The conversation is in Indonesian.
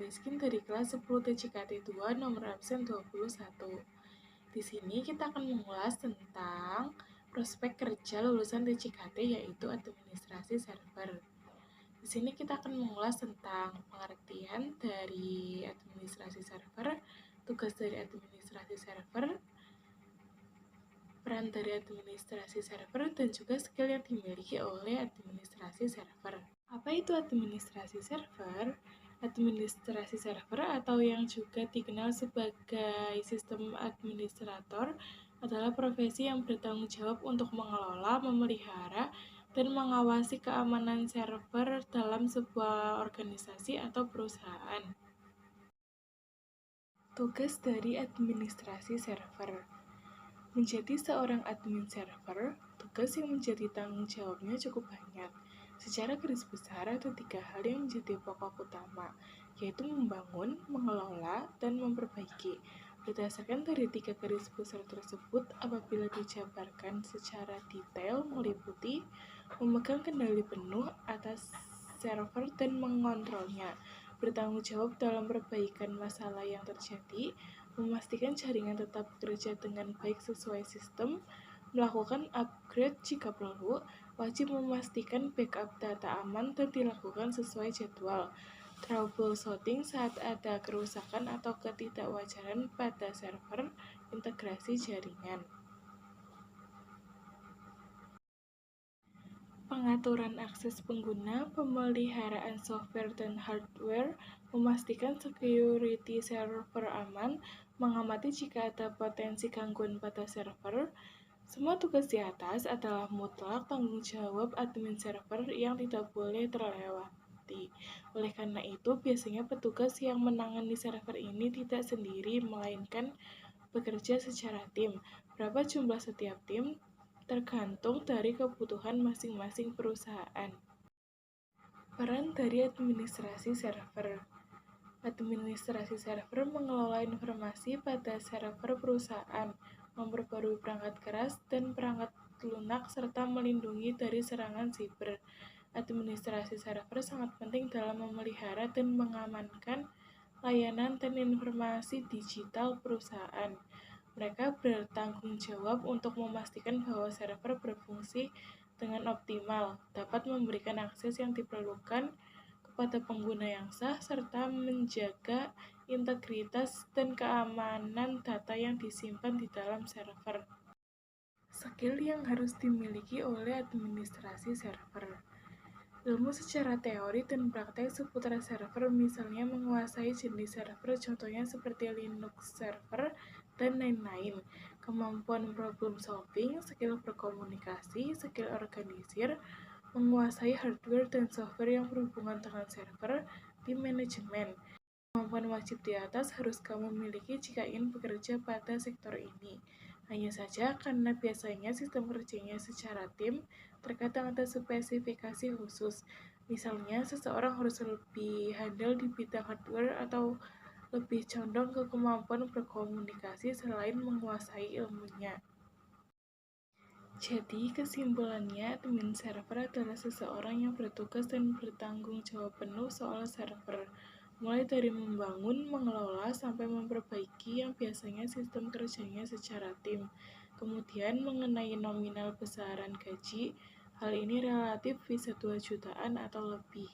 Rizkin dari kelas 10 TCKT 2 nomor absen 21. Di sini kita akan mengulas tentang prospek kerja lulusan TCKT yaitu administrasi server. Di sini kita akan mengulas tentang pengertian dari administrasi server, tugas dari administrasi server, peran dari administrasi server, dan juga skill yang dimiliki oleh administrasi server. Apa itu administrasi server? Administrasi server atau yang juga dikenal sebagai sistem administrator adalah profesi yang bertanggung jawab untuk mengelola, memelihara, dan mengawasi keamanan server dalam sebuah organisasi atau perusahaan. Tugas dari administrasi server. Menjadi seorang admin server, tugas yang menjadi tanggung jawabnya cukup banyak. Secara garis besar ada 3 hal yang menjadi pokok utama, yaitu membangun, mengelola, dan memperbaiki. Berdasarkan dari 3 garis besar tersebut, apabila dijabarkan secara detail meliputi memegang kendali penuh atas server dan mengontrolnya, bertanggung jawab dalam perbaikan masalah yang terjadi, memastikan jaringan tetap bekerja dengan baik sesuai sistem, melakukan upgrade jika perlu, wajib memastikan backup data aman dan dilakukan sesuai jadwal, troubleshooting saat ada kerusakan atau ketidakwajaran pada server, integrasi jaringan. Pengaturan akses pengguna, pemeliharaan software dan hardware, memastikan security server aman, mengamati jika ada potensi gangguan pada server. Semua tugas di atas adalah mutlak tanggung jawab admin server yang tidak boleh terlewati. Oleh karena itu, biasanya petugas yang menangani server ini tidak sendiri, melainkan bekerja secara tim. Berapa jumlah setiap tim? Tergantung dari kebutuhan masing-masing perusahaan. Peran dari administrasi server. Administrasi server mengelola informasi pada server perusahaan, memperbarui perangkat keras dan perangkat lunak, serta melindungi dari serangan siber. Administrasi server sangat penting dalam memelihara dan mengamankan layanan dan informasi digital perusahaan. Mereka bertanggung jawab untuk memastikan bahwa server berfungsi dengan optimal, dapat memberikan akses yang diperlukan kepada pengguna yang sah, serta menjaga integritas dan keamanan data yang disimpan di dalam server. Skill yang harus dimiliki oleh administrasi server. Ilmu secara teori dan praktek seputar server, misalnya menguasai jenis server, contohnya seperti Linux server, dan lain-lain. Kemampuan problem solving, skill berkomunikasi, skill organisir, menguasai hardware dan software yang berhubungan dengan server, tim manajemen. Kemampuan wajib di atas harus kamu miliki jika ingin bekerja pada sektor ini. Hanya saja karena biasanya sistem kerjanya secara tim, terkadang ada spesifikasi khusus. Misalnya, seseorang harus lebih handal di bidang hardware atau lebih condong ke kemampuan berkomunikasi selain menguasai ilmunya. Jadi, kesimpulannya, admin server adalah seseorang yang bertugas dan bertanggung jawab penuh soal server, mulai dari membangun, mengelola, sampai memperbaiki yang biasanya sistem kerjanya secara tim. Kemudian, mengenai nominal besaran gaji, hal ini relatif bisa 2 jutaan atau lebih.